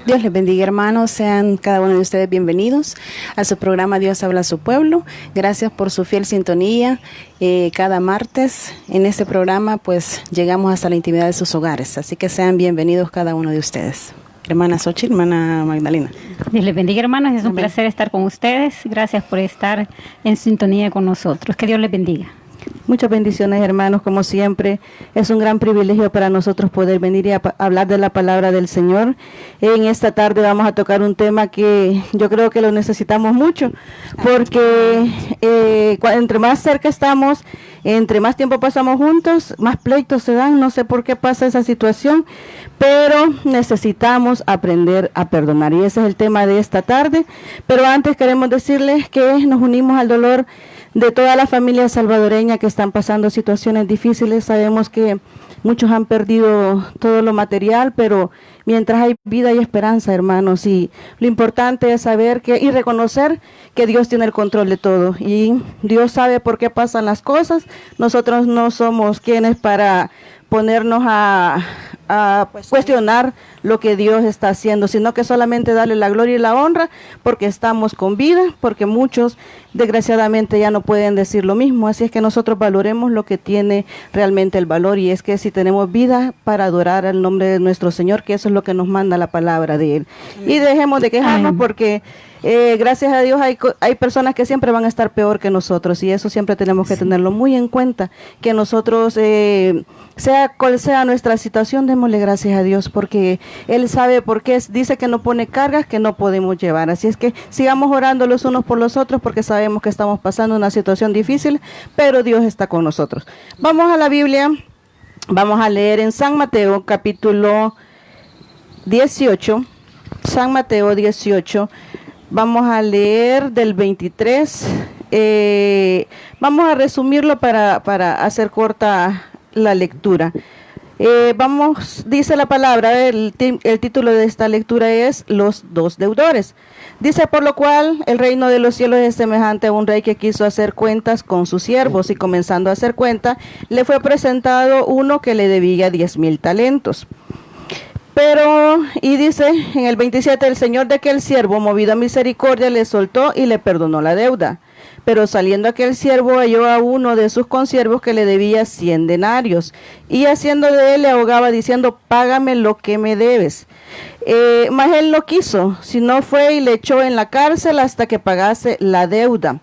Dios les bendiga, hermanos. Sean cada uno de ustedes bienvenidos a su programa Dios habla a su pueblo. Gracias por su fiel sintonía. Cada martes en este programa pues llegamos hasta la intimidad de sus hogares. Así que sean bienvenidos cada uno de ustedes. Hermana Xochitl, hermana Magdalena. Dios les bendiga, hermanos. Es un placer estar con ustedes. Gracias por estar en sintonía con nosotros. Que Dios les bendiga. Muchas bendiciones, hermanos, como siempre. Es un gran privilegio para nosotros poder venir y hablar de la palabra del Señor. En esta tarde vamos a tocar un tema que yo creo que lo necesitamos mucho, porque entre más cerca estamos, entre más tiempo pasamos juntos, más pleitos se dan. No sé por qué pasa esa situación, pero necesitamos aprender a perdonar. Y ese es el tema de esta tarde. Pero antes queremos decirles que nos unimos al dolor de toda la familia salvadoreña que están pasando situaciones difíciles. Sabemos que muchos han perdido todo lo material, pero mientras hay vida hay esperanza, hermanos, y lo importante es saber que y reconocer que Dios tiene el control de todo, y Dios sabe por qué pasan las cosas. Nosotros no somos quienes para ponernos a cuestionar lo que Dios está haciendo, sino que solamente darle la gloria y la honra porque estamos con vida, porque muchos desgraciadamente ya no pueden decir lo mismo. Así es que nosotros valoremos lo que tiene realmente el valor, y es que si tenemos vida para adorar al nombre de nuestro Señor, que eso es lo que nos manda la palabra de Él. Y dejemos de quejarnos, porque gracias a Dios hay personas que siempre van a estar peor que nosotros, y eso siempre tenemos que tenerlo muy en cuenta, que nosotros, sea cual sea nuestra situación, démosle gracias a Dios, porque Él sabe por qué dice que no pone cargas que no podemos llevar. Así es que sigamos orando los unos por los otros, porque sabemos que estamos pasando una situación difícil, pero Dios está con nosotros. Vamos a la Biblia, vamos a leer en San Mateo capítulo 18, San Mateo 18, vamos a leer del 23, vamos a resumirlo para hacer corta la lectura. Dice la palabra, el título de esta lectura es Los dos deudores. Dice: por lo cual el reino de los cielos es semejante a un rey que quiso hacer cuentas con sus siervos, y comenzando a hacer cuenta, le fue presentado uno que le debía 10,000 talentos. Y dice en el 27, el señor de aquel siervo, movido a misericordia, le soltó y le perdonó la deuda. Pero saliendo aquel siervo, halló a uno de sus consiervos que le debía 100 denarios, y haciendo de él le ahogaba, diciendo: págame lo que me debes. Mas él no quiso, sino fue y le echó en la cárcel hasta que pagase la deuda.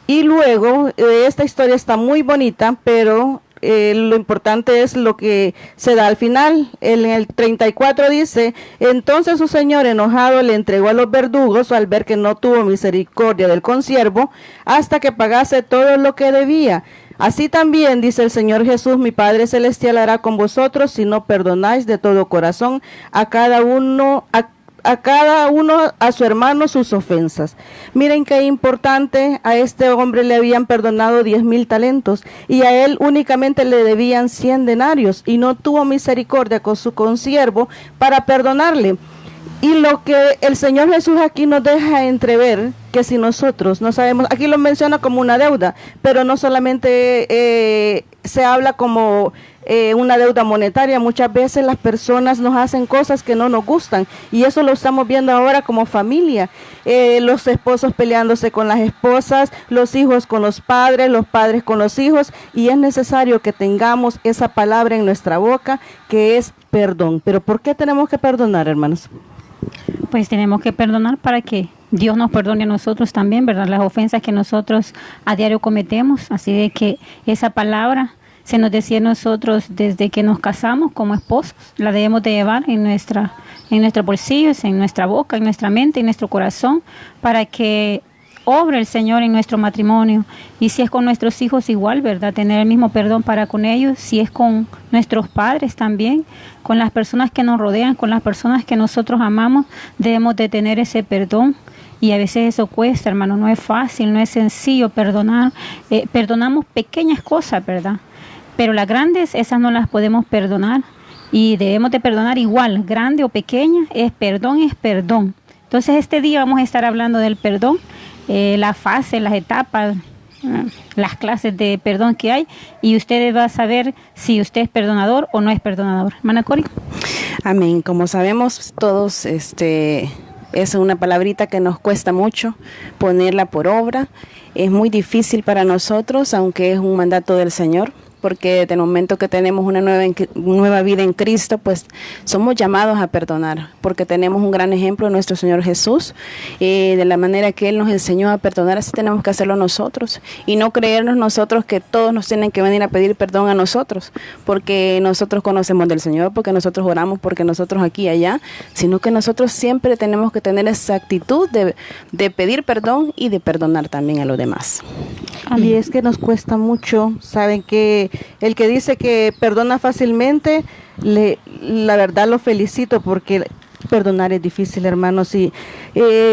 Y luego, esta historia está muy bonita, pero lo importante es lo que se da al final. En el 34 dice: entonces su señor, enojado, le entregó a los verdugos al ver que no tuvo misericordia del consiervo hasta que pagase todo lo que debía. Así también, dice el Señor Jesús, mi Padre Celestial hará con vosotros si no perdonáis de todo corazón a cada uno a su hermano sus ofensas. Miren qué importante. A este hombre le habían perdonado 10,000 talentos, y a él únicamente le debían 100 denarios, y no tuvo misericordia con su consiervo para perdonarle. Y lo que el Señor Jesús aquí nos deja entrever, que si nosotros no sabemos, aquí lo menciona como una deuda, pero no solamente se habla como una deuda monetaria. Muchas veces las personas nos hacen cosas que no nos gustan, y eso lo estamos viendo ahora como familia. Los esposos peleándose con las esposas, los hijos con los padres con los hijos, y es necesario que tengamos esa palabra en nuestra boca, que es perdón. Pero ¿por qué tenemos que perdonar, hermanos? Pues tenemos que perdonar para que Dios nos perdone a nosotros también, ¿verdad? Las ofensas que nosotros a diario cometemos. Así de que esa palabra se nos decía a nosotros desde que nos casamos como esposos. La debemos de llevar en nuestros bolsillos, en nuestra boca, en nuestra mente, en nuestro corazón, para que obre el Señor en nuestro matrimonio. Y si es con nuestros hijos, igual, ¿verdad? Tener el mismo perdón para con ellos. Si es con nuestros padres también, con las personas que nos rodean, con las personas que nosotros amamos, debemos de tener ese perdón. Y a veces eso cuesta, hermano, no es fácil, no es sencillo perdonar. Perdonamos pequeñas cosas, ¿verdad? Pero las grandes, esas no las podemos perdonar, y debemos de perdonar igual, grande o pequeña, es perdón. Entonces este día vamos a estar hablando del perdón, la fase, las etapas las clases de perdón que hay, y usted va a saber si usted es perdonador o no es perdonador. Hermana Cori. Amén. Como sabemos todos, es una palabrita que nos cuesta mucho ponerla por obra. Es muy difícil para nosotros, aunque es un mandato del Señor, porque desde el momento que tenemos una nueva vida en Cristo, pues somos llamados a perdonar, porque tenemos un gran ejemplo de nuestro Señor Jesús, de la manera que Él nos enseñó a perdonar, así tenemos que hacerlo nosotros, y no creernos nosotros que todos nos tienen que venir a pedir perdón a nosotros, porque nosotros conocemos del Señor, porque nosotros oramos, porque nosotros aquí y allá, sino que nosotros siempre tenemos que tener esa actitud de pedir perdón y de perdonar también a los demás. Y es que nos cuesta mucho, saben que el que dice que perdona fácilmente, la verdad lo felicito, porque perdonar es difícil, hermanos. Y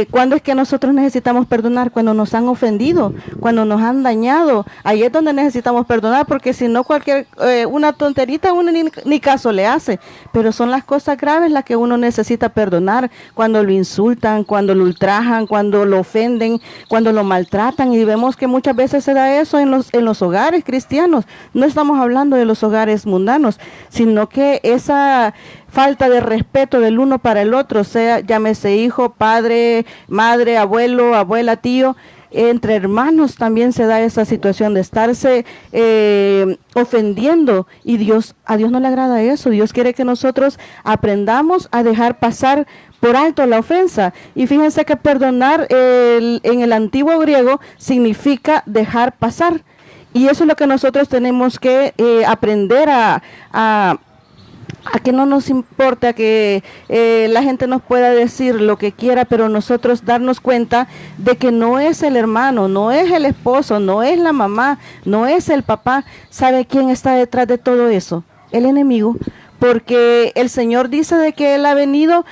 ¿cuándo es que nosotros necesitamos perdonar? Cuando nos han ofendido, cuando nos han dañado. Ahí es donde necesitamos perdonar, porque si no, una tonterita uno ni caso le hace. Pero son las cosas graves las que uno necesita perdonar, cuando lo insultan, cuando lo ultrajan, cuando lo ofenden, cuando lo maltratan. Y vemos que muchas veces se da eso en los hogares cristianos. No estamos hablando de los hogares mundanos, sino que esa falta de respeto del uno para el otro, sea, llámese hijo, padre, madre, abuelo, abuela, tío, entre hermanos también se da esa situación de estarse ofendiendo, y a Dios no le agrada eso. Dios quiere que nosotros aprendamos a dejar pasar por alto la ofensa. Y fíjense que perdonar en el antiguo griego significa dejar pasar, y eso es lo que nosotros tenemos que aprender a que no nos importa que la gente nos pueda decir lo que quiera, pero nosotros darnos cuenta de que no es el hermano, no es el esposo, no es la mamá, no es el papá. ¿Sabe quién está detrás de todo eso? El enemigo, porque el Señor dice de que Él ha venido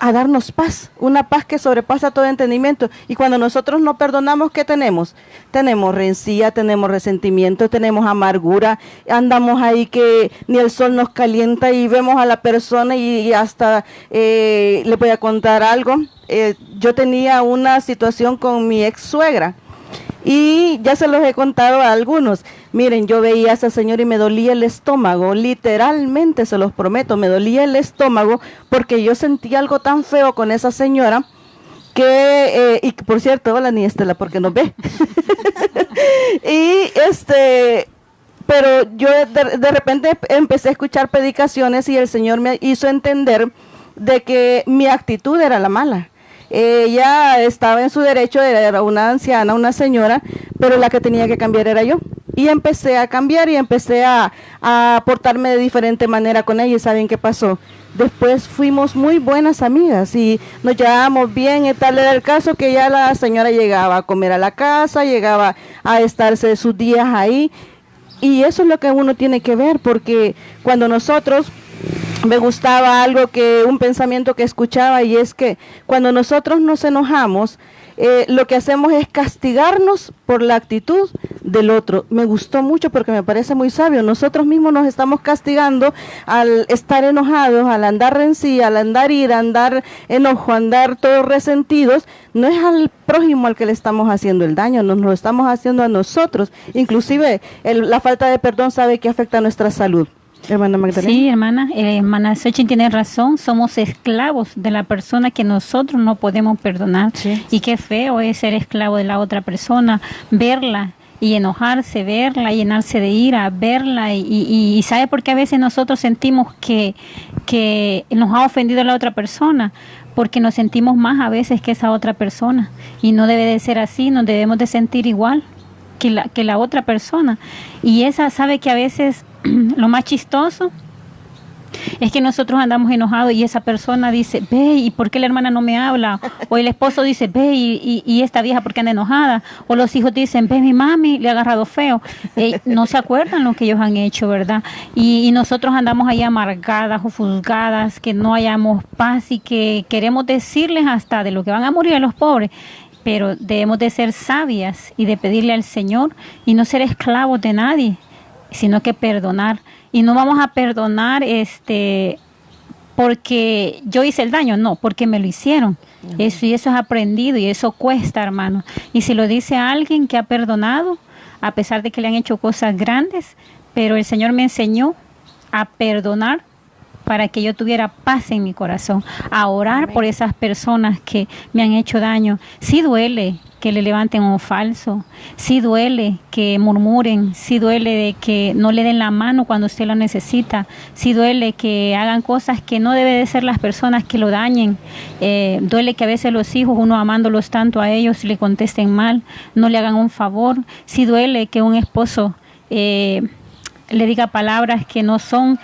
a darnos paz, una paz que sobrepasa todo entendimiento. Y cuando nosotros no perdonamos, ¿qué tenemos? Tenemos rencilla, tenemos resentimiento, tenemos amargura, andamos ahí que ni el sol nos calienta, y vemos a la persona y hasta le voy a contar algo. Yo tenía una situación con mi ex suegra, y ya se los he contado a algunos. Miren, yo veía a esa señora y me dolía el estómago, literalmente se los prometo, me dolía el estómago, porque yo sentía algo tan feo con esa señora que, y por cierto, hola ni Estela, porque nos ve. Y pero yo de repente empecé a escuchar predicaciones, y el Señor me hizo entender de que mi actitud era la mala. Ella estaba en su derecho, era una anciana, una señora, pero la que tenía que cambiar era yo. Y empecé a cambiar, y empecé a portarme de diferente manera con ella. ¿Y saben qué pasó? Después fuimos muy buenas amigas y nos llevábamos bien, y tal era el caso que ya la señora llegaba a comer a la casa, llegaba a estarse sus días ahí. Y eso es lo que uno tiene que ver, porque cuando nosotros... Me gustaba un pensamiento que escuchaba, y es que cuando nosotros nos enojamos, lo que hacemos es castigarnos por la actitud del otro. Me gustó mucho porque me parece muy sabio. Nosotros mismos nos estamos castigando al estar enojados, al andar rencilla, al andar ira, andar enojo, andar todos resentidos. No es al prójimo al que le estamos haciendo el daño, nos lo estamos haciendo a nosotros. Inclusive la falta de perdón sabe que afecta a nuestra salud. Hermana Magdalena. Sí, hermana Xochitl tiene razón, somos esclavos de la persona que nosotros no podemos perdonar. Sí. Y qué feo es ser esclavo de la otra persona, verla y enojarse, verla y llenarse de ira, verla y ¿sabe por qué a veces nosotros sentimos que nos ha ofendido la otra persona? Porque nos sentimos más a veces que esa otra persona, y no debe de ser así, nos debemos de sentir igual que la otra persona. Y esa sabe que a veces lo más chistoso es que nosotros andamos enojados y esa persona dice, ve, ¿y por qué la hermana no me habla? O el esposo dice, ve, y esta vieja, ¿por qué anda enojada? O los hijos dicen, ve, mi mami le ha agarrado feo. No se acuerdan lo que ellos han hecho, ¿verdad? Y nosotros andamos ahí amargadas, ofuscadas, que no hayamos paz, y que queremos decirles hasta de lo que van a morir a los pobres. Pero debemos de ser sabias y de pedirle al Señor y no ser esclavos de nadie, sino que perdonar. Y no vamos a perdonar porque yo hice el daño, no, porque me lo hicieron. Eso es aprendido, y eso cuesta, hermano. Y si lo dice alguien que ha perdonado, a pesar de que le han hecho cosas grandes, pero el Señor me enseñó a perdonar para que yo tuviera paz en mi corazón, a orar por esas personas que me han hecho daño. Sí duele que le levanten un falso, sí duele que murmuren, sí duele de que no le den la mano cuando usted lo necesita, sí duele que hagan cosas que no debe de ser las personas que lo dañen, duele que a veces los hijos, uno amándolos tanto a ellos, le contesten mal, no le hagan un favor, sí duele que un esposo le diga palabras que no son,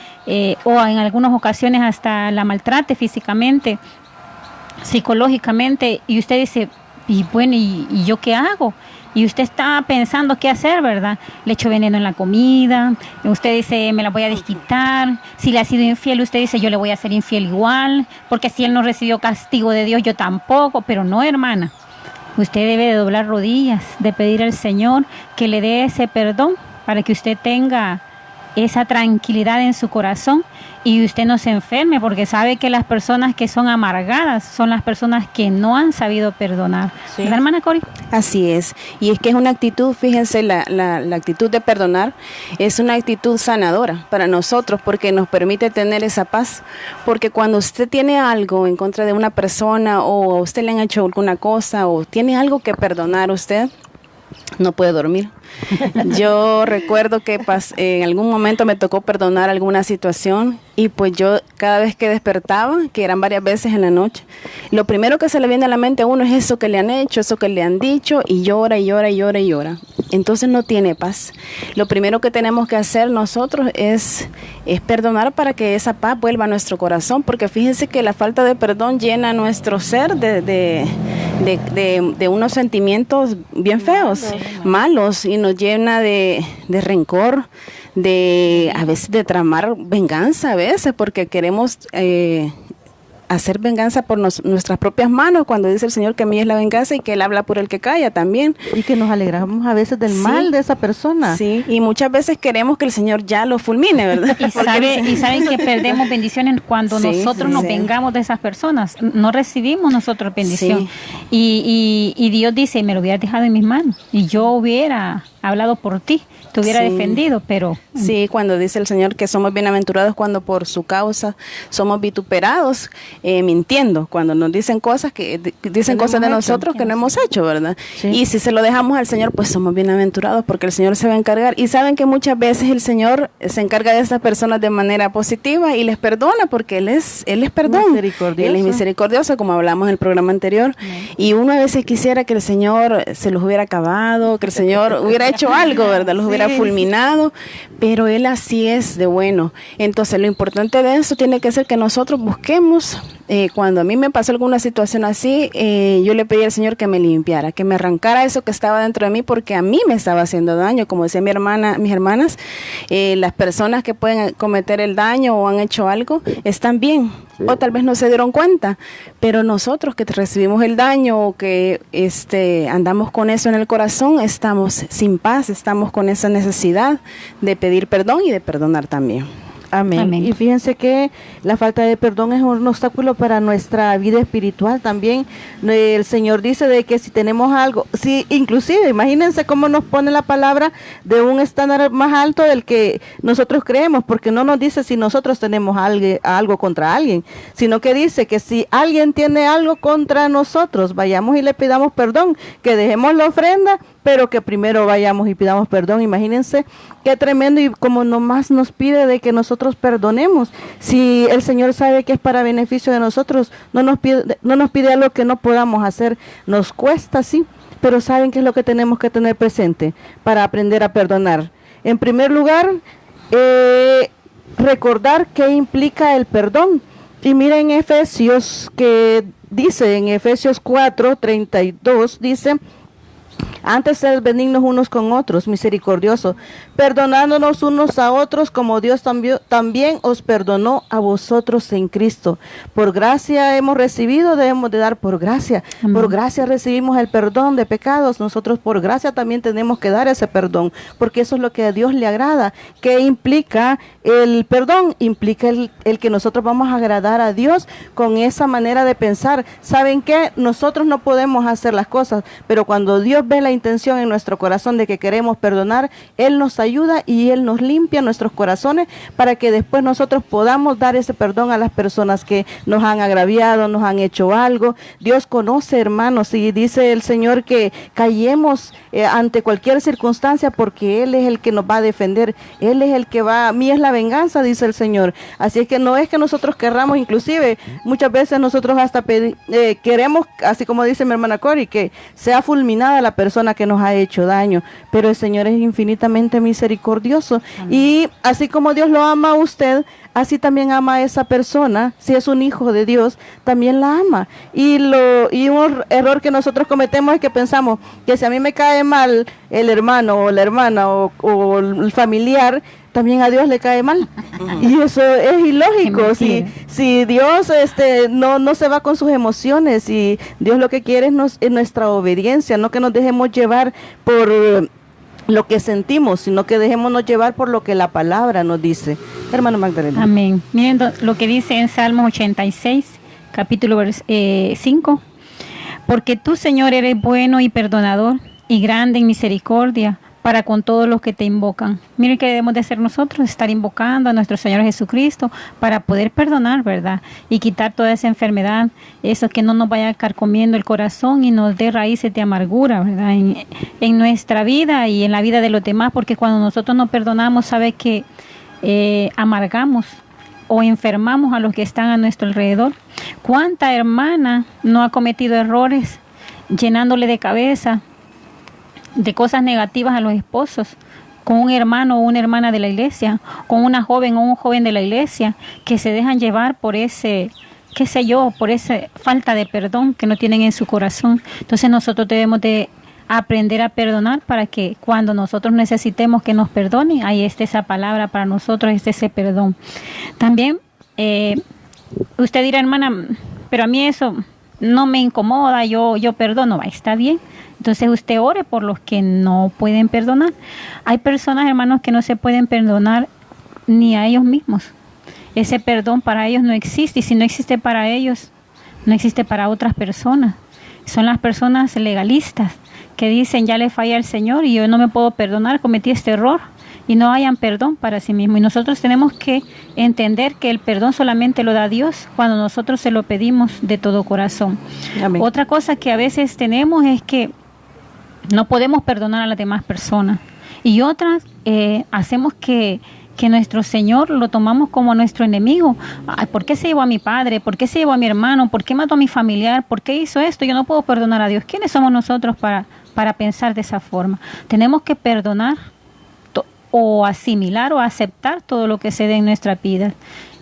o en algunas ocasiones hasta la maltrate físicamente, psicológicamente, y usted dice, y bueno, ¿y yo qué hago? Y usted está pensando qué hacer, ¿verdad? Le echo veneno en la comida, usted dice, me la voy a desquitar, si le ha sido infiel, usted dice, yo le voy a ser infiel igual, porque si él no recibió castigo de Dios, yo tampoco, pero no, hermana. Usted debe de doblar rodillas, de pedir al Señor que le dé ese perdón para que usted tenga esa tranquilidad en su corazón y usted no se enferme, porque sabe que las personas que son amargadas son las personas que no han sabido perdonar. Sí. ¿Verdad, hermana Cori? Así es, y es que es una actitud, fíjense, la actitud de perdonar es una actitud sanadora para nosotros porque nos permite tener esa paz, porque cuando usted tiene algo en contra de una persona o a usted le han hecho alguna cosa o tiene algo que perdonar usted, no puede dormir. Yo recuerdo que en algún momento me tocó perdonar alguna situación y pues yo cada vez que despertaba, que eran varias veces en la noche, lo primero que se le viene a la mente a uno es eso que le han hecho, eso que le han dicho y llora y llora y llora y llora. Entonces no tiene paz. Lo primero que tenemos que hacer nosotros es perdonar para que esa paz vuelva a nuestro corazón, porque fíjense que la falta de perdón llena nuestro ser de unos sentimientos bien feos, malos, y nos llena de rencor, a veces de tramar venganza, a veces porque queremos hacer venganza por nuestras propias manos, cuando dice el Señor que a mí es la venganza y que Él habla por el que calla también. Y que nos alegramos a veces del mal de esa persona. Sí, y muchas veces queremos que el Señor ya lo fulmine, ¿verdad? Y saben que perdemos bendiciones cuando nosotros nos vengamos de esas personas. No recibimos nosotros bendición. Sí. Y Dios dice, me lo hubieras dejado en mis manos y yo hubiera hablado por ti, te hubiera defendido, pero... Sí, cuando dice el Señor que somos bienaventurados cuando por su causa somos vituperados, mintiendo, cuando nos dicen cosas cosas de nosotros que no hemos hecho, ¿verdad? Sí. Y si se lo dejamos al Señor, pues somos bienaventurados porque el Señor se va a encargar. Y saben que muchas veces el Señor se encarga de estas personas de manera positiva y les perdona porque Él es perdón. Él es misericordioso, como hablamos en el programa anterior. Y uno a veces quisiera que el Señor se los hubiera acabado, que el Señor hubiera hecho algo, ¿verdad? Los hubiera fulminado, pero Él así es de bueno. Entonces lo importante de eso tiene que ser que nosotros busquemos, cuando a mí me pasó alguna situación así, yo le pedí al Señor que me limpiara, que me arrancara eso que estaba dentro de mí, porque a mí me estaba haciendo daño. Como decía mis hermanas, las personas que pueden cometer el daño o han hecho algo, están bien, o tal vez no se dieron cuenta, pero nosotros que recibimos el daño o que andamos con eso en el corazón, estamos sin paz, estamos con esa necesidad de pedir perdón y de perdonar también. Amén. Amén. Y fíjense que la falta de perdón es un obstáculo para nuestra vida espiritual también. El Señor dice de que si tenemos algo, sí, inclusive, imagínense cómo nos pone la palabra de un estándar más alto del que nosotros creemos, porque no nos dice si nosotros tenemos algo contra alguien, sino que dice que si alguien tiene algo contra nosotros, vayamos y le pidamos perdón, que dejemos la ofrenda, pero que primero vayamos y pidamos perdón. Imagínense qué tremendo, y como nomás nos pide de que nosotros perdonemos. Si el Señor sabe que es para beneficio de nosotros, no nos pide algo que no podamos hacer. Nos cuesta, sí, pero ¿saben qué es lo que tenemos que tener presente para aprender a perdonar? En primer lugar, recordar qué implica el perdón. Y mira en Efesios, que dice en Efesios 4:32, dice: antes sed benignos unos con otros, misericordiosos, perdonándonos unos a otros como Dios también os perdonó a vosotros en Cristo. Por gracia hemos recibido, debemos de dar por gracia. Amén. Por gracia recibimos el perdón de pecados. Nosotros por gracia también tenemos que dar ese perdón, porque eso es lo que a Dios le agrada. ¿Qué implica el perdón? Implica el que nosotros vamos a agradar a Dios con esa manera de pensar. ¿Saben qué? Nosotros no podemos hacer las cosas, pero cuando Dios ve la intención en nuestro corazón de que queremos perdonar, Él nos ayuda y Él nos limpia nuestros corazones para que después nosotros podamos dar ese perdón a las personas que nos han agraviado, nos han hecho algo. Dios conoce, hermanos, y dice el Señor que callemos ante cualquier circunstancia, porque Él es el que nos va a defender. Él es el que va, mía es la venganza, dice el Señor. Así es que no es que nosotros querramos, inclusive muchas veces nosotros hasta queremos, así como dice mi hermana Cori, que sea fulminada la persona que nos ha hecho daño, pero el Señor es infinitamente misericordioso. Amén. Y así como Dios lo ama a usted, así también ama a esa persona. Si es un hijo de Dios, también la ama. Y un error que nosotros cometemos es que pensamos que si a mí me cae mal el hermano o la hermana o el familiar, también a Dios le cae mal. Y eso es ilógico. Si Dios no se va con sus emociones, y Dios lo que quiere es nuestra obediencia, no que nos dejemos llevar por lo que sentimos, sino que dejémonos llevar por lo que la palabra nos dice. Hermano Magdalena. Amén. Miren lo que dice en Salmos 86, capítulo 5. Porque tú, Señor, eres bueno y perdonador y grande en misericordia para con todos los que te invocan. Miren que debemos de hacer nosotros, estar invocando a nuestro Señor Jesucristo para poder perdonar, ¿verdad? Y quitar toda esa enfermedad, eso que no nos vaya carcomiendo el corazón y nos dé raíces de amargura, ¿verdad? En nuestra vida y en la vida de los demás, porque cuando nosotros no perdonamos, sabe que amargamos o enfermamos a los que están a nuestro alrededor. ¿Cuánta hermana no ha cometido errores llenándole de cabeza de cosas negativas a los esposos, con un hermano o una hermana de la iglesia, con una joven o un joven de la iglesia, que se dejan llevar por ese, qué sé yo, por esa falta de perdón que no tienen en su corazón? Entonces nosotros debemos de aprender a perdonar para que cuando nosotros necesitemos que nos perdonen, ahí esté esa palabra para nosotros, esté ese perdón. También, usted dirá, hermana, pero a mí eso no me incomoda, yo perdono. Está bien. Entonces usted ore por los que no pueden perdonar. Hay personas, hermanos, que no se pueden perdonar ni a ellos mismos. Ese perdón para ellos no existe, y si no existe para ellos, no existe para otras personas. Son las personas legalistas que dicen, ya le falla al Señor y yo no me puedo perdonar, cometí este error, y no hayan perdón para sí mismo. Y nosotros tenemos que entender que el perdón solamente lo da Dios cuando nosotros se lo pedimos de todo corazón. Amén. Otra cosa que a veces tenemos es que no podemos perdonar a las demás personas, y otras hacemos que nuestro Señor lo tomamos como nuestro enemigo. Ay, ¿por qué se llevó a mi padre? ¿Por qué se llevó a mi hermano? ¿Por qué mató a mi familiar? ¿Por qué hizo esto? Yo no puedo perdonar a Dios. ¿Quiénes somos nosotros para pensar de esa forma? Tenemos que perdonar o asimilar o aceptar todo lo que se dé en nuestra vida,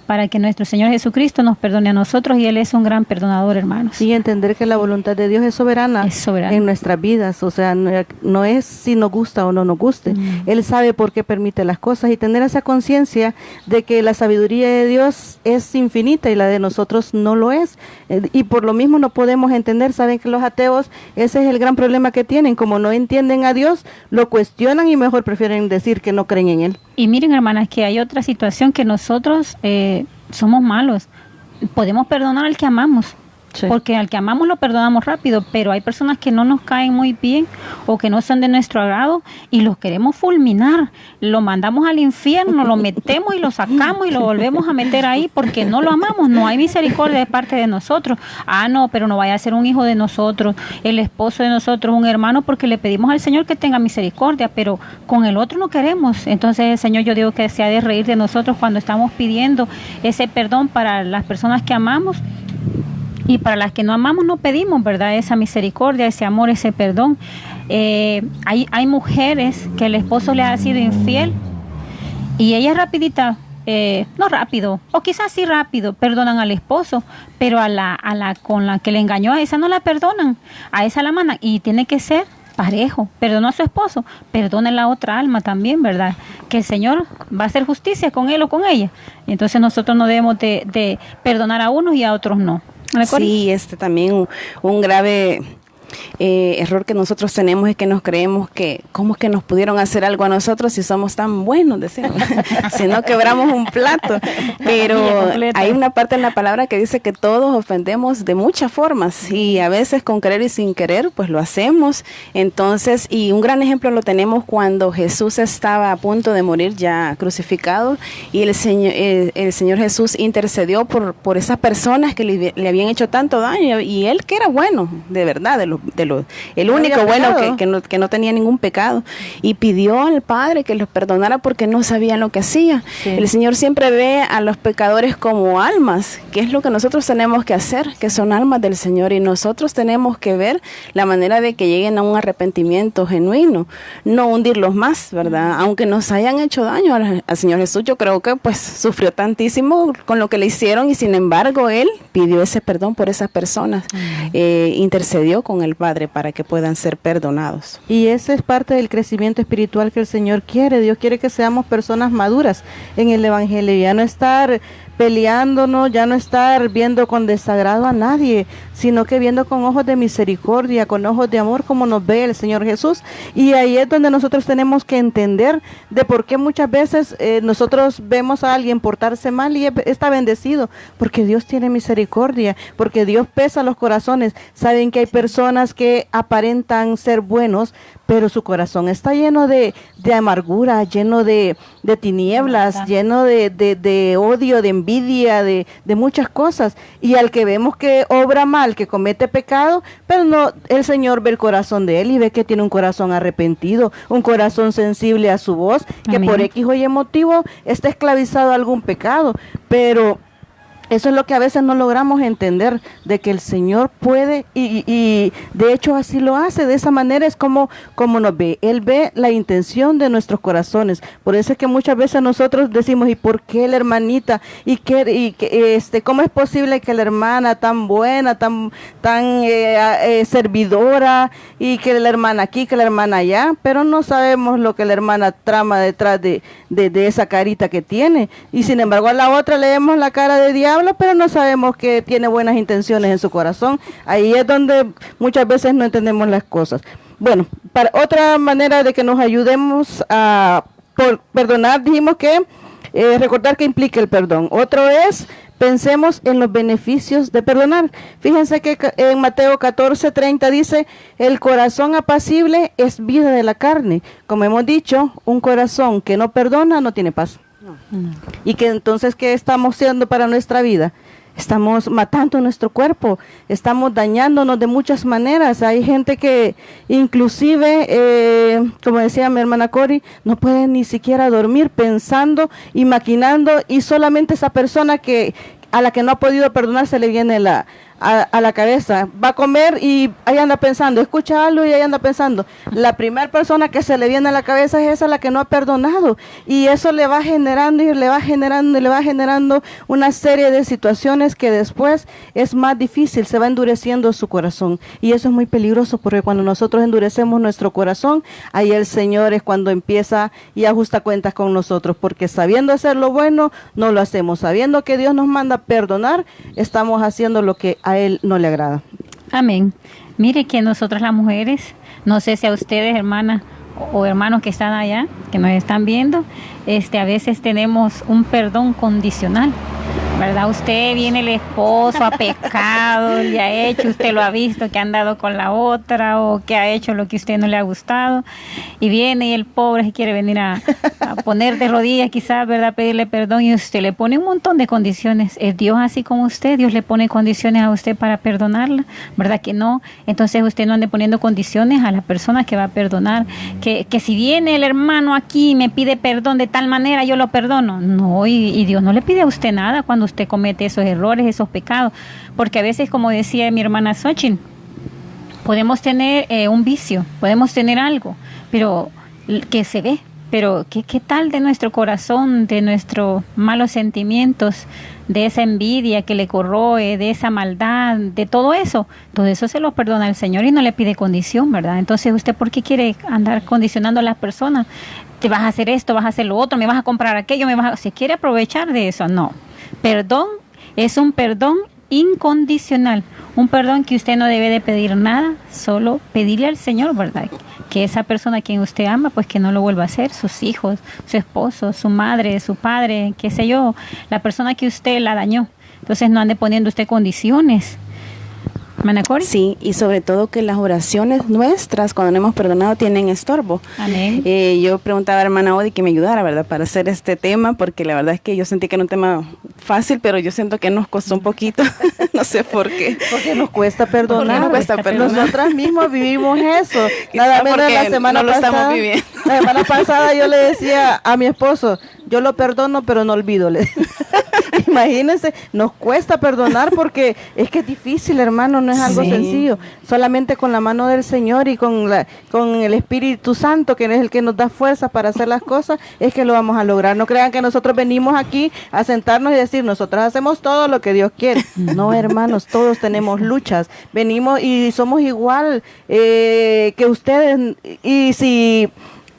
para que nuestro Señor Jesucristo nos perdone a nosotros, y Él es un gran perdonador, hermanos. Sí, entender que la voluntad de Dios es soberana en nuestras vidas, o sea, no es si nos gusta o no nos guste. Él sabe por qué permite las cosas, y tener esa conciencia de que la sabiduría de Dios es infinita y la de nosotros no lo es, y por lo mismo no podemos entender. Saben que los ateos, ese es el gran problema que tienen, como no entienden a Dios, lo cuestionan y mejor prefieren decir que no creen en Él. Y miren, hermanas, que hay otra situación, que nosotros somos malos. Podemos perdonar al que amamos, sí, porque al que amamos lo perdonamos rápido, pero hay personas que no nos caen muy bien o que no son de nuestro agrado y los queremos fulminar. Lo mandamos al infierno, lo metemos y lo sacamos y lo volvemos a meter ahí porque no lo amamos. No hay misericordia de parte de nosotros. No, pero no vaya a ser un hijo de nosotros, el esposo de nosotros, un hermano, porque le pedimos al Señor que tenga misericordia, pero con el otro no queremos. Entonces el Señor, yo digo que se ha de reír de nosotros cuando estamos pidiendo ese perdón para las personas que amamos, y para las que no amamos no pedimos, ¿verdad? Esa misericordia, ese amor, ese perdón. Hay mujeres que el esposo les ha sido infiel y ellas rapidita, no rápido, o quizás sí rápido, perdonan al esposo, pero a la con la que le engañó, a esa no la perdonan, a esa la mandan, y tiene que ser parejo, perdonó a su esposo, perdone la otra alma también, ¿verdad? Que el Señor va a hacer justicia con él o con ella. Entonces nosotros no debemos de perdonar a unos y a otros no. Sí, también un grave error que nosotros tenemos es que nos creemos que cómo es que nos pudieron hacer algo a nosotros si somos tan buenos, decíamos, si no quebramos un plato. Pero hay una parte en la palabra que dice que todos ofendemos de muchas formas y a veces con querer y sin querer pues lo hacemos. Entonces, y un gran ejemplo lo tenemos cuando Jesús estaba a punto de morir ya crucificado y el Señor Jesús intercedió por esas personas que le habían hecho tanto daño y él que era bueno, de verdad, el único bueno que no tenía ningún pecado y pidió al Padre que los perdonara porque no sabían lo que hacía. Sí. El Señor siempre ve a los pecadores como almas, que es lo que nosotros tenemos que hacer, que son almas del Señor y nosotros tenemos que ver la manera de que lleguen a un arrepentimiento genuino, no hundirlos más, ¿verdad? Aunque nos hayan hecho daño al Señor Jesús, yo creo que pues sufrió tantísimo con lo que le hicieron y sin embargo Él pidió ese perdón por esas personas, intercedió con el Padre para que puedan ser perdonados. Y ese es parte del crecimiento espiritual que el Señor quiere. Dios quiere que seamos personas maduras en el Evangelio, ya no estar peleándonos, ya no estar viendo con desagrado a nadie, sino que viendo con ojos de misericordia, con ojos de amor como nos ve el Señor Jesús. Y ahí es donde nosotros tenemos que entender de por qué muchas veces nosotros vemos a alguien portarse mal y está bendecido, porque Dios tiene misericordia, porque Dios pesa los corazones. Saben que hay personas que aparentan ser buenos, pero su corazón está lleno de amargura, lleno de tinieblas, lleno de odio, de envidia, de muchas cosas. Y al que vemos que obra mal, que comete pecado, pero no, el Señor ve el corazón de él y ve que tiene un corazón arrepentido, un corazón sensible a su voz, que por X o Y motivo está esclavizado a algún pecado, pero eso es lo que a veces no logramos entender, de que el Señor puede y de hecho así lo hace. De esa manera es como nos ve. Él ve la intención de nuestros corazones. Por eso es que muchas veces nosotros decimos, ¿y por qué la hermanita? ¿Cómo es posible que la hermana tan buena, tan servidora, y que la hermana aquí, que la hermana allá? Pero no sabemos lo que la hermana trama detrás de esa carita que tiene. Y sin embargo a la otra le vemos la cara de diablo, pero no sabemos que tiene buenas intenciones en su corazón. Ahí es donde muchas veces no entendemos las cosas. Bueno, para otra manera de que nos ayudemos por perdonar, dijimos que recordar que implica el perdón. Otro es, pensemos en los beneficios de perdonar. Fíjense que en Mateo 14:30 dice, el corazón apacible es vida de la carne. Como hemos dicho, un corazón que no perdona no tiene paz. Y que entonces, ¿qué estamos haciendo para nuestra vida? Estamos matando nuestro cuerpo, estamos dañándonos de muchas maneras. Hay gente que inclusive, como decía mi hermana Cori, no puede ni siquiera dormir pensando y maquinando, y solamente esa persona a la que no ha podido perdonar se le viene a la cabeza. Va a comer y ahí anda pensando, escucha algo y ahí anda pensando. La primera persona que se le viene a la cabeza es esa, la que no ha perdonado, y eso le va generando y le va generando y le va generando una serie de situaciones que después es más difícil, se va endureciendo su corazón, y eso es muy peligroso, porque cuando nosotros endurecemos nuestro corazón, ahí el Señor es cuando empieza y ajusta cuentas con nosotros, porque sabiendo hacer lo bueno no lo hacemos, sabiendo que Dios nos manda perdonar, estamos haciendo lo que a Él no le agrada. Amén. Mire que nosotras las mujeres, no sé si a ustedes, hermanas o hermanos que están allá, que nos están viendo, a veces tenemos un perdón condicional, ¿verdad? Usted viene, el esposo ha pecado, le ha hecho, usted lo ha visto que ha andado con la otra o que ha hecho lo que a usted no le ha gustado, y viene y el pobre se quiere venir a poner de rodillas quizás, ¿verdad? Pedirle perdón, y usted le pone un montón de condiciones. ¿Es Dios así como usted? ¿Dios le pone condiciones a usted para perdonarla? ¿Verdad que no? Entonces usted no ande poniendo condiciones a la persona que va a perdonar, que si viene el hermano aquí y me pide perdón de tal manera, yo lo perdono. No, y Dios no le pide a usted nada cuando usted comete esos errores, esos pecados, porque a veces, como decía mi hermana Xochitl, podemos tener un vicio, podemos tener algo, pero que se ve, Pero ¿qué tal de nuestro corazón, de nuestros malos sentimientos, de esa envidia que le corroe, de esa maldad, de todo eso? Todo eso se lo perdona el Señor y no le pide condición, ¿verdad? Entonces, ¿usted por qué quiere andar condicionando a las personas? Te vas a hacer esto, vas a hacer lo otro, me vas a comprar aquello, si quiere aprovechar de eso, no. Perdón es un perdón incondicional, un perdón que usted no debe de pedir nada, solo pedirle al Señor, ¿verdad? Que esa persona a quien usted ama, pues que no lo vuelva a hacer, sus hijos, su esposo, su madre, su padre, qué sé yo, la persona que usted la dañó. Entonces no ande poniendo usted condiciones. ¿Hermana Cori? Sí, y sobre todo que las oraciones nuestras, cuando no hemos perdonado, tienen estorbo. Amén. Yo preguntaba a la hermana Odi que me ayudara, ¿verdad?, para hacer este tema, porque la verdad es que yo sentí que era un tema fácil, pero yo siento que nos costó un poquito, no sé por qué. Porque nos cuesta perdonar. Nos cuesta perdonar. Nosotras mismas vivimos eso. Nada menos la semana no lo pasada. estamos viviendo. La semana pasada yo le decía a mi esposo, yo lo perdono, pero no olvido. Imagínense, nos cuesta perdonar porque es que es difícil, hermano, no es algo sencillo. Solamente con la mano del Señor y con el Espíritu Santo, que es el que nos da fuerza para hacer las cosas, es que lo vamos a lograr. No crean que nosotros venimos aquí a sentarnos y decir, nosotros hacemos todo lo que Dios quiere. No, hermanos, todos tenemos luchas. Venimos y somos igual que ustedes. Y si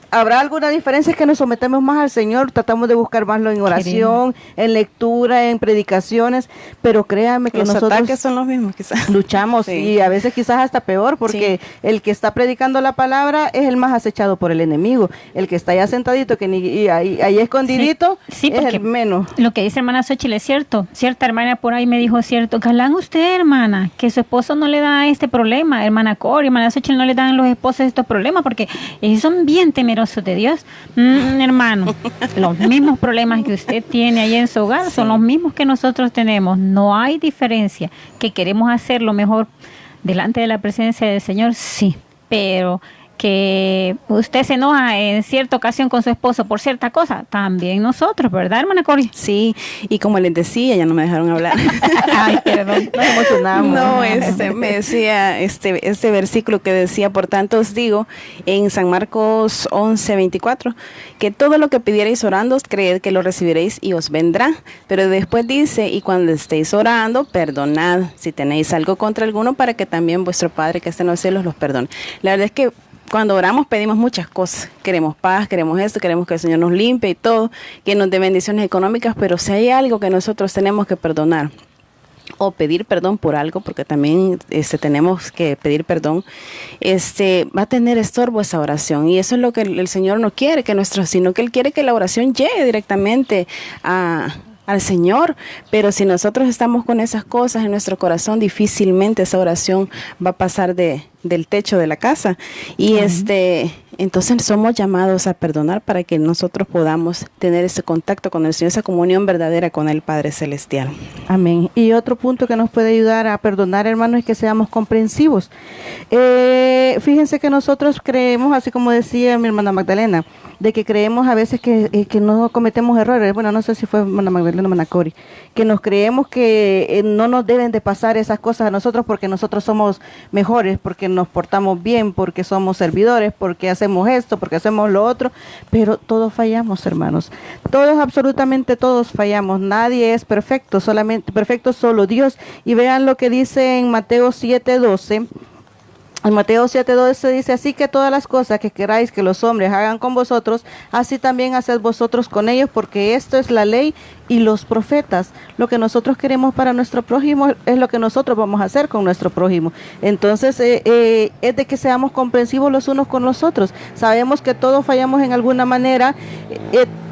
habrá alguna diferencia, es que nos sometemos más al Señor, tratamos de buscar más en oración, en lectura, en predicaciones, pero créanme que los nosotros ataques son los mismos, quizás. Luchamos, y a veces quizás hasta peor, porque el que está predicando la palabra es el más acechado por el enemigo. El que está allá sentadito, que ahí escondidito, es el menos. Lo que dice hermana Xochitl es cierto. Cierta hermana por ahí me dijo, cierto, galán usted, hermana, que su esposo no le da este problema. Hermana Cori, hermana Xochitl, no le dan los esposos estos problemas, porque ellos son bien temerosos de Dios. Hermano, los mismos problemas que usted tiene ahí en su hogar son los mismos que nosotros tenemos. No hay diferencia. Que queremos hacer lo mejor delante de la presencia del Señor, sí, pero que usted se enoja en cierta ocasión con su esposo por cierta cosa, también nosotros, ¿verdad, hermana Cori? Sí, y como les decía, ya no me dejaron hablar. Ay, perdón, nos emocionamos. No, me decía este versículo que decía, por tanto os digo, en San Marcos 11:24, que todo lo que pidierais orando, creed que lo recibiréis y os vendrá. Pero después dice, y cuando estéis orando, perdonad si tenéis algo contra alguno, para que también vuestro Padre que está en los cielos los perdone. La verdad es que cuando oramos pedimos muchas cosas, queremos paz, queremos esto, queremos que el Señor nos limpie y todo, que nos dé bendiciones económicas, pero si hay algo que nosotros tenemos que perdonar o pedir perdón por algo, porque también tenemos que pedir perdón, va a tener estorbo esa oración, y eso es lo que el Señor no quiere, sino que Él quiere que la oración llegue directamente al Señor, pero si nosotros estamos con esas cosas en nuestro corazón, difícilmente esa oración va a pasar del techo de la casa. Y entonces somos llamados a perdonar para que nosotros podamos tener ese contacto con el Señor, esa comunión verdadera con el Padre Celestial. Amén. Y otro punto que nos puede ayudar a perdonar, hermanos, es que seamos comprensivos. Fíjense que nosotros creemos, así como decía mi hermana Magdalena, de que creemos a veces que no cometemos errores. Bueno, no sé si fue hermana Magdalena o hermana Cori, que nos creemos que no nos deben de pasar esas cosas a nosotros porque nosotros somos mejores, porque nos portamos bien, porque somos servidores, porque hacemos esto, porque hacemos lo otro, pero todos fallamos, hermanos. Todos, absolutamente todos fallamos. Nadie es perfecto, perfecto solo Dios. Y vean lo que dice en Mateo 7:12. En Mateo 7:12 dice, así que todas las cosas que queráis que los hombres hagan con vosotros, así también haced vosotros con ellos, porque esto es la ley y los profetas. Lo que nosotros queremos para nuestro prójimo es lo que nosotros vamos a hacer con nuestro prójimo. Entonces, es de que seamos comprensivos los unos con los otros. Sabemos que todos fallamos en alguna manera.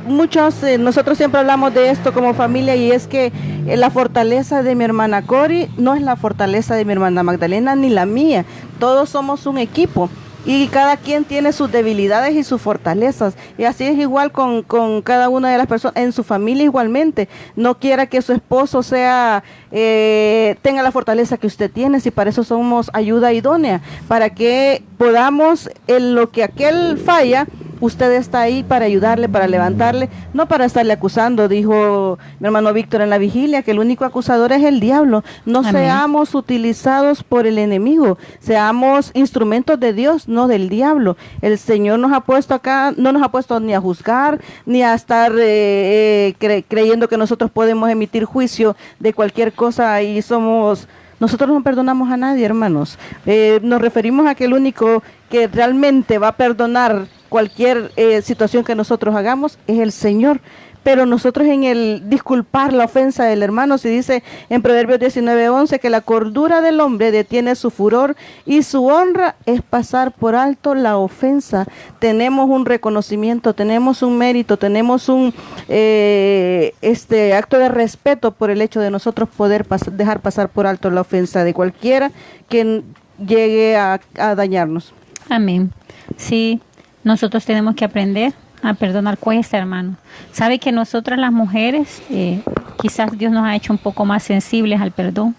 Nosotros siempre hablamos de esto como familia, y es que la fortaleza de mi hermana Cori no es la fortaleza de mi hermana Magdalena ni la mía. Todos somos un equipo y cada quien tiene sus debilidades y sus fortalezas, y así es igual con cada una de las personas en su familia. Igualmente, no quiera que su esposo tenga la fortaleza que usted tiene, si para eso somos ayuda idónea, para que podamos en lo que aquel falla usted está ahí para ayudarle, para levantarle, no para estarle acusando. Dijo mi hermano Víctor en la vigilia que el único acusador es el diablo. No Amén. seamos utilizados por el enemigo, seamos instrumentos de Dios, no del diablo. El Señor nos ha puesto acá, no nos ha puesto ni a juzgar, ni a estar creyendo que nosotros podemos emitir juicio de cualquier cosa y nosotros no perdonamos a nadie, hermanos. Nos referimos a que el único que realmente va a perdonar cualquier situación que nosotros hagamos es el Señor. Pero nosotros en el disculpar la ofensa del hermano, se dice en Proverbios 19:11 que la cordura del hombre detiene su furor y su honra es pasar por alto la ofensa. Tenemos un reconocimiento, tenemos un mérito, tenemos un acto de respeto por el hecho de nosotros poder dejar pasar por alto la ofensa de cualquiera que llegue a dañarnos. Amén. Sí, nosotros tenemos que aprender a perdonar. Cuesta, hermano. Sabe que nosotras las mujeres, quizás Dios nos ha hecho un poco más sensibles al perdón.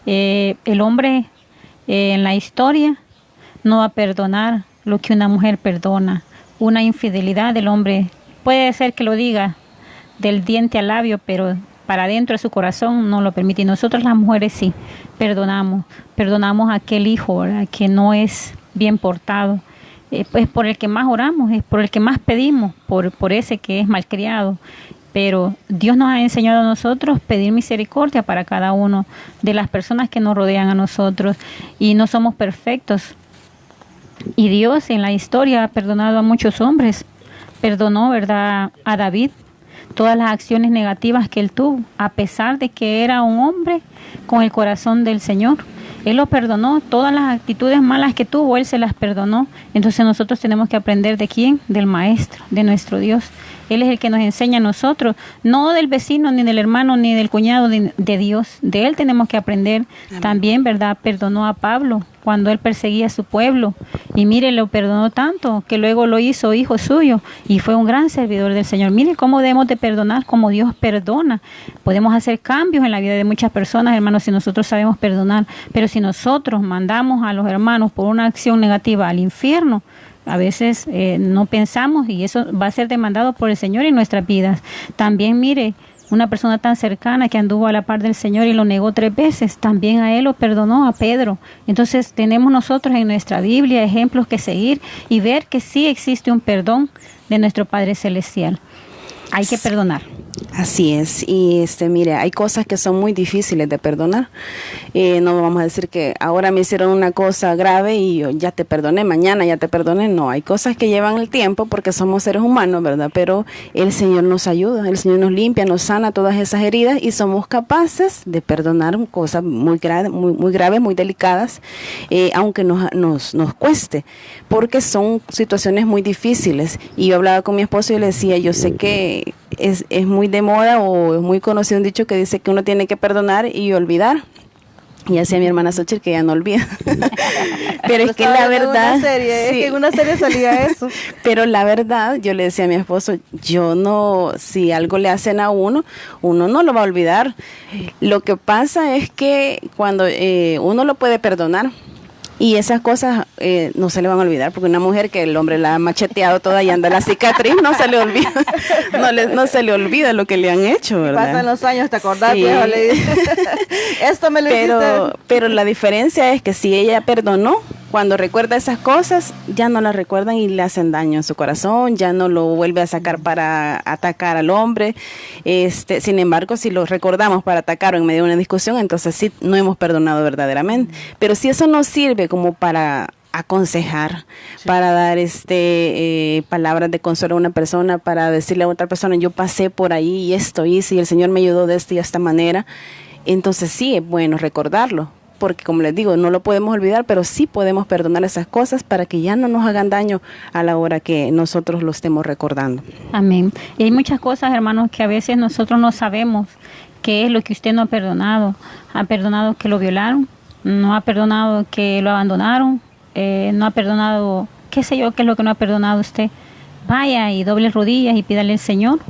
El hombre en la historia no va a perdonar lo que una mujer perdona. Una infidelidad del hombre puede ser que lo diga del diente al labio, pero para adentro de su corazón no lo permite. Y nosotras las mujeres sí, perdonamos a aquel hijo, ¿verdad?, que no es bien portado. Pues por el que más oramos, es por el que más pedimos, por ese que es malcriado. Pero Dios nos ha enseñado a nosotros pedir misericordia para cada uno de las personas que nos rodean a nosotros, y no somos perfectos. Y Dios en la historia ha perdonado a muchos hombres. Perdonó, ¿verdad?, a David, todas las acciones negativas que él tuvo, a pesar de que era un hombre con el corazón del Señor. Él lo perdonó, todas las actitudes malas que tuvo, Él se las perdonó. Entonces nosotros tenemos que aprender ¿de quién? Del Maestro, de nuestro Dios. Él es el que nos enseña a nosotros, no del vecino, ni del hermano, ni del cuñado, de Dios. De Él tenemos que aprender. Amén. También, ¿verdad?, perdonó a Pablo cuando él perseguía a su pueblo. Y mire, lo perdonó tanto que luego lo hizo hijo suyo y fue un gran servidor del Señor. Mire cómo debemos de perdonar, como Dios perdona. Podemos hacer cambios en la vida de muchas personas, hermanos, si nosotros sabemos perdonar. Pero si nosotros mandamos a los hermanos por una acción negativa al infierno, a veces no pensamos, y eso va a ser demandado por el Señor en nuestras vidas. También, mire, una persona tan cercana que anduvo a la par del Señor y lo negó 3 veces, también a él lo perdonó, a Pedro. Entonces tenemos nosotros en nuestra Biblia ejemplos que seguir y ver que sí existe un perdón de nuestro Padre Celestial. Hay que perdonar. Así es, y mire, hay cosas que son muy difíciles de perdonar. No vamos a decir que ahora me hicieron una cosa grave y yo ya te perdoné, mañana ya te perdoné. No, hay cosas que llevan el tiempo porque somos seres humanos, ¿verdad? Pero el Señor nos ayuda, el Señor nos limpia, nos sana todas esas heridas y somos capaces de perdonar cosas muy graves, muy delicadas, aunque nos cueste, porque son situaciones muy difíciles. Y yo hablaba con mi esposo y le decía, yo sé que es muy de moda o es muy conocido un dicho que dice que uno tiene que perdonar y olvidar. Y así a mi hermana Xochitl que ya no olvida. Pero es que la verdad... Sí. Es que en una serie salía eso. Pero la verdad, yo le decía a mi esposo, yo no, si algo le hacen a uno no lo va a olvidar. Lo que pasa es que cuando uno lo puede perdonar, y esas cosas no se le van a olvidar, porque una mujer que el hombre la ha macheteado toda y anda la cicatriz, no se le olvida, no se le olvida lo que le han hecho, ¿verdad? Pasan los años, ¿te acordás? Sí. Viejo? Le dice, esto me lo hiciste. Pero la diferencia es que si ella perdonó, cuando recuerda esas cosas, ya no las recuerdan y le hacen daño en su corazón, ya no lo vuelve a sacar para atacar al hombre. Sin embargo, si lo recordamos para atacar o en medio de una discusión, entonces sí, no hemos perdonado verdaderamente. Pero si eso nos sirve como para aconsejar, sí, para dar palabras de consuelo a una persona, para decirle a otra persona, yo pasé por ahí y esto hice y el Señor me ayudó de esta y esta manera, entonces sí es bueno recordarlo. Porque como les digo, no lo podemos olvidar, pero sí podemos perdonar esas cosas para que ya no nos hagan daño a la hora que nosotros lo estemos recordando. Amén. Y hay muchas cosas, hermanos, que a veces nosotros no sabemos qué es lo que usted no ha perdonado. Ha perdonado que lo violaron, no ha perdonado que lo abandonaron, no ha perdonado, qué sé yo, qué es lo que no ha perdonado usted. Vaya y doble rodillas y pídale al Señor,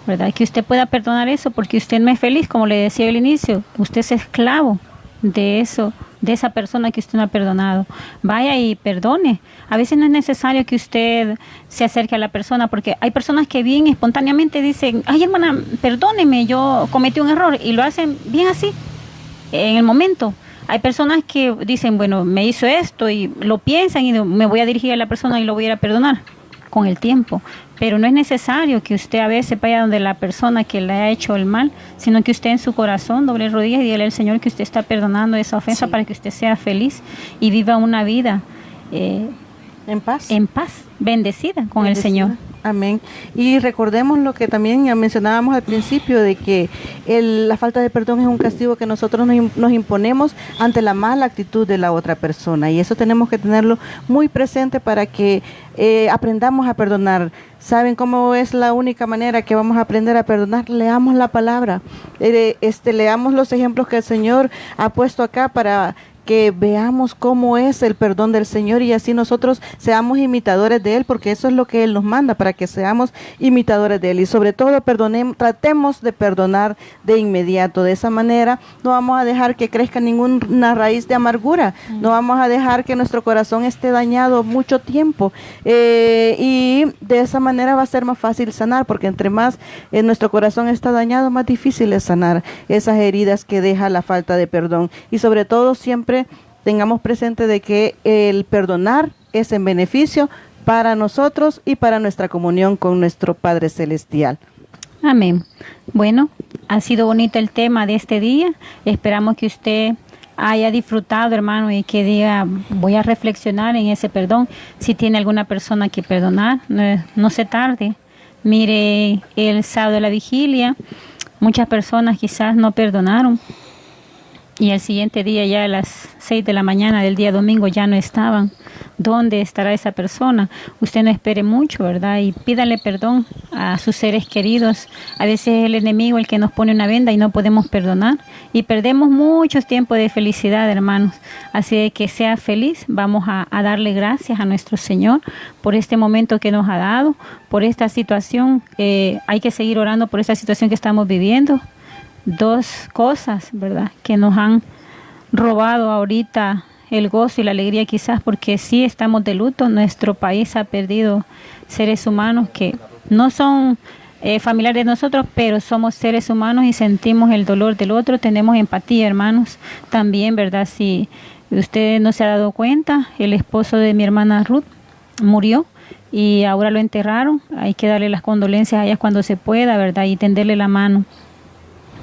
¿verdad? Que usted pueda perdonar eso, porque usted no es feliz, como le decía al inicio, usted es esclavo de eso, de esa persona que usted no ha perdonado. Vaya y perdone. A veces no es necesario que usted se acerque a la persona, porque hay personas que bien espontáneamente dicen, ay hermana, perdóneme, yo cometí un error, y lo hacen bien así, en el momento. Hay personas que dicen, bueno, me hizo esto, y lo piensan y me voy a dirigir a la persona y lo voy a ir a perdonar con el tiempo. Pero no es necesario que usted a veces vaya donde la persona que le ha hecho el mal, sino que usted en su corazón doble rodillas y dígale al Señor que usted está perdonando esa ofensa, para que usted sea feliz y viva una vida en paz, bendecida con el Señor. Amén. Y recordemos lo que también ya mencionábamos al principio, de que la falta de perdón es un castigo que nosotros nos imponemos ante la mala actitud de la otra persona, y eso tenemos que tenerlo muy presente para que aprendamos a perdonar. ¿Saben cómo es la única manera que vamos a aprender a perdonar? Leamos la palabra, leamos los ejemplos que el Señor ha puesto acá para que veamos cómo es el perdón del Señor, y así nosotros seamos imitadores de Él, porque eso es lo que Él nos manda, para que seamos imitadores de Él. Y sobre todo tratemos de perdonar de inmediato. De esa manera no vamos a dejar que crezca ninguna raíz de amargura, no vamos a dejar que nuestro corazón esté dañado mucho tiempo, y de esa manera va a ser más fácil sanar, porque entre más nuestro corazón está dañado, más difícil es sanar esas heridas que deja la falta de perdón. Y sobre todo siempre tengamos presente de que el perdonar es en beneficio para nosotros y para nuestra comunión con nuestro Padre Celestial. Amén. Bueno, ha sido bonito el tema de este día. Esperamos que usted haya disfrutado, hermano, y que diga, voy a reflexionar en ese perdón. Si tiene alguna persona que perdonar, no se tarde. Mire, el sábado de la vigilia, muchas personas quizás no perdonaron, y el siguiente día, ya a las 6 de la mañana del día domingo, ya no estaban. ¿Dónde estará esa persona? Usted no espere mucho, ¿verdad? Y pídale perdón a sus seres queridos. A veces es el enemigo el que nos pone una venda y no podemos perdonar. Y perdemos mucho tiempo de felicidad, hermanos. Así de que sea feliz. Vamos a darle gracias a nuestro Señor por este momento que nos ha dado, por esta situación. Hay que seguir orando por esta situación que estamos viviendo. Dos cosas, ¿verdad?, que nos han robado ahorita el gozo y la alegría, quizás porque sí estamos de luto. Nuestro país ha perdido seres humanos que no son familiares de nosotros, pero somos seres humanos y sentimos el dolor del otro. Tenemos empatía, hermanos, también, ¿verdad? Si usted no se ha dado cuenta, el esposo de mi hermana Ruth murió y ahora lo enterraron. Hay que darle las condolencias a ellas cuando se pueda, ¿verdad?, y tenderle la mano,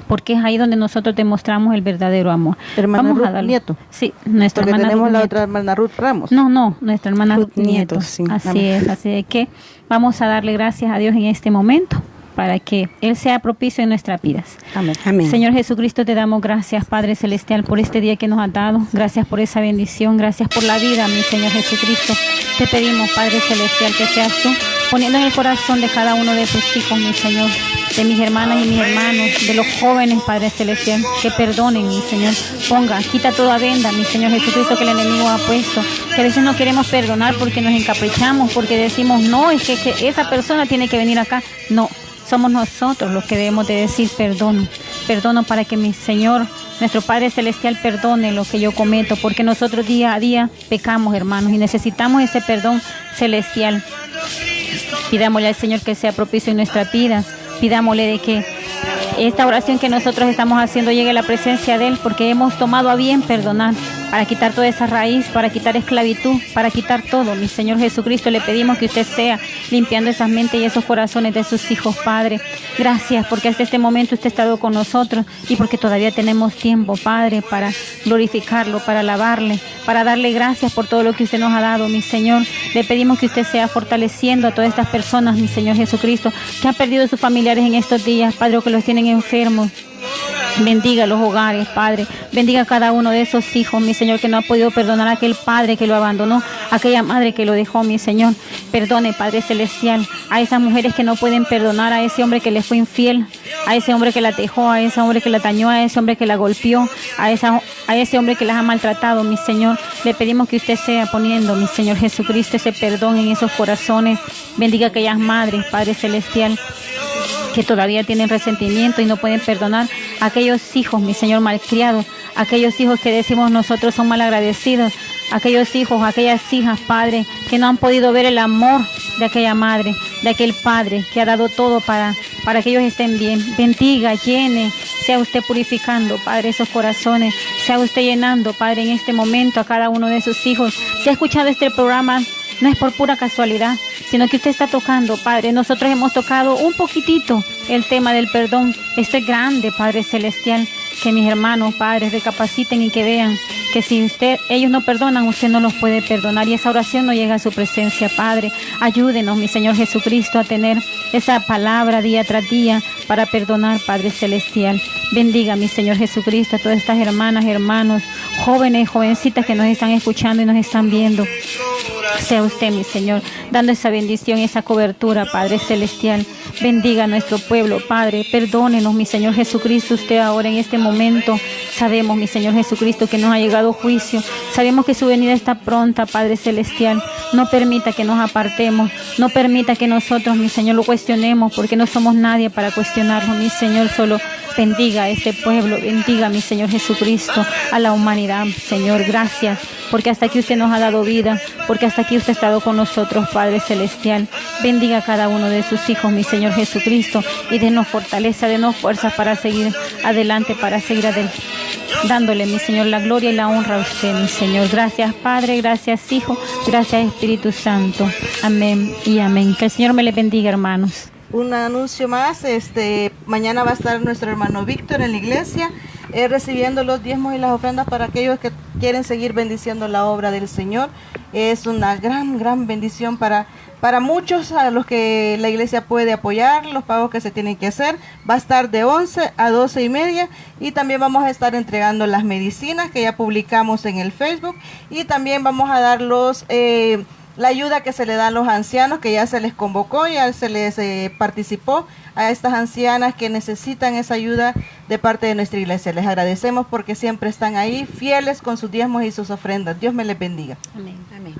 porque es ahí donde nosotros demostramos el verdadero amor. Hermana Ruth Nieto. Sí, nuestra porque hermana tenemos Ruth la Nieto. otra hermana Ruth Ramos. No, nuestra hermana Ruth Nieto. Sí. Así es, así de que vamos a darle gracias a Dios en este momento, para que Él sea propicio en nuestras vidas. Amén. Amén. Señor Jesucristo, te damos gracias, Padre Celestial, por este día que nos has dado. Gracias por esa bendición, gracias por la vida, mi Señor Jesucristo. Te pedimos, Padre Celestial, que seas tú poniendo en el corazón de cada uno de tus hijos, mi Señor, de mis hermanas y mis hermanos, de los jóvenes, Padre Celestial, que perdonen, mi Señor. Quita toda venda, mi Señor Jesucristo, que el enemigo ha puesto, que a veces no queremos perdonar porque nos encaprichamos, porque decimos, no, es que esa persona tiene que venir acá. No, somos nosotros los que debemos de decir perdono para que mi Señor, nuestro Padre Celestial, perdone lo que yo cometo, porque nosotros día a día pecamos, hermanos, y necesitamos ese perdón celestial. Pidámosle al Señor que sea propicio en nuestra vida. Pidámosle de que esta oración que nosotros estamos haciendo llegue a la presencia de Él, porque hemos tomado a bien perdonar, para quitar toda esa raíz, para quitar esclavitud, para quitar todo. Mi Señor Jesucristo, le pedimos que usted sea limpiando esas mentes y esos corazones de sus hijos, Padre. Gracias, porque hasta este momento usted ha estado con nosotros, y porque todavía tenemos tiempo, Padre, para glorificarlo, para alabarle, para darle gracias por todo lo que usted nos ha dado, mi Señor. Le pedimos que usted sea fortaleciendo a todas estas personas, mi Señor Jesucristo, que han perdido sus familiares en estos días, Padre, o que los tienen enfermos. Bendiga los hogares, Padre. Bendiga a cada uno de esos hijos, mi Señor, que no ha podido perdonar a aquel padre que lo abandonó, a aquella madre que lo dejó, mi Señor. Perdone, Padre Celestial, a esas mujeres que no pueden perdonar, a ese hombre que les fue infiel, a ese hombre que la dejó, a ese hombre que la dañó, a ese hombre que la golpeó, a ese hombre que las ha maltratado, mi Señor. Le pedimos que usted sea poniendo, mi Señor Jesucristo, ese perdón en esos corazones. Bendiga a aquellas madres, Padre Celestial, que todavía tienen resentimiento y no pueden perdonar, a aquellos hijos, mi Señor, malcriados, aquellos hijos que decimos nosotros son malagradecidos, aquellos hijos, aquellas hijas, Padre, que no han podido ver el amor de aquella madre, de aquel padre que ha dado todo para que ellos estén bien. Bendiga, llene, sea usted purificando, Padre, esos corazones, sea usted llenando, Padre, en este momento a cada uno de sus hijos. Si ha escuchado este programa, no es por pura casualidad, sino que usted está tocando, Padre. Nosotros hemos tocado un poquitito el tema del perdón. Esto es grande, Padre Celestial. Que mis hermanos, Padres, recapaciten y que vean que si ellos no perdonan, usted no los puede perdonar. Y esa oración no llega a su presencia, Padre. Ayúdenos, mi Señor Jesucristo, a tener esa palabra día tras día para perdonar, Padre Celestial. Bendiga, mi Señor Jesucristo, a todas estas hermanas, hermanos, jóvenes, jovencitas que nos están escuchando y nos están viendo. Sea usted, mi Señor, dando esa bendición, esa cobertura, Padre Celestial. Bendiga a nuestro pueblo, Padre. Perdónenos, mi Señor Jesucristo, usted ahora en este momento. Sabemos, mi Señor Jesucristo, que nos ha llegado juicio. Sabemos que su venida está pronta, Padre Celestial. No permita que nos apartemos. No permita que nosotros, mi Señor, lo cuestionemos, porque no somos nadie para cuestionarlo, mi Señor. Solo bendiga a este pueblo. Bendiga, mi Señor Jesucristo, a la humanidad, Señor. Gracias, porque hasta aquí usted nos ha dado vida, porque hasta aquí usted ha estado con nosotros, Padre Celestial. Bendiga a cada uno de sus hijos, mi Señor Jesucristo, y denos fortaleza, denos fuerzas para seguir adelante, dándole, mi Señor, la gloria y la honra a usted, mi Señor. Gracias, Padre, gracias, Hijo, gracias, Espíritu Santo. Amén y amén. Que el Señor me les bendiga, hermanos. Un anuncio más, mañana va a estar nuestro hermano Víctor en la iglesia recibiendo los diezmos y las ofrendas para aquellos que quieren seguir bendiciendo la obra del Señor. Es una gran bendición para muchos a los que la iglesia puede apoyar, los pagos que se tienen que hacer. Va a estar de 11 a 12:30 y también vamos a estar entregando las medicinas que ya publicamos en el Facebook, y también vamos a dar la ayuda que se le da a los ancianos, que ya se les convocó, ya se les participó a estas ancianas que necesitan esa ayuda de parte de nuestra iglesia. Les agradecemos porque siempre están ahí fieles con sus diezmos y sus ofrendas. Dios me les bendiga. Amén. Amén.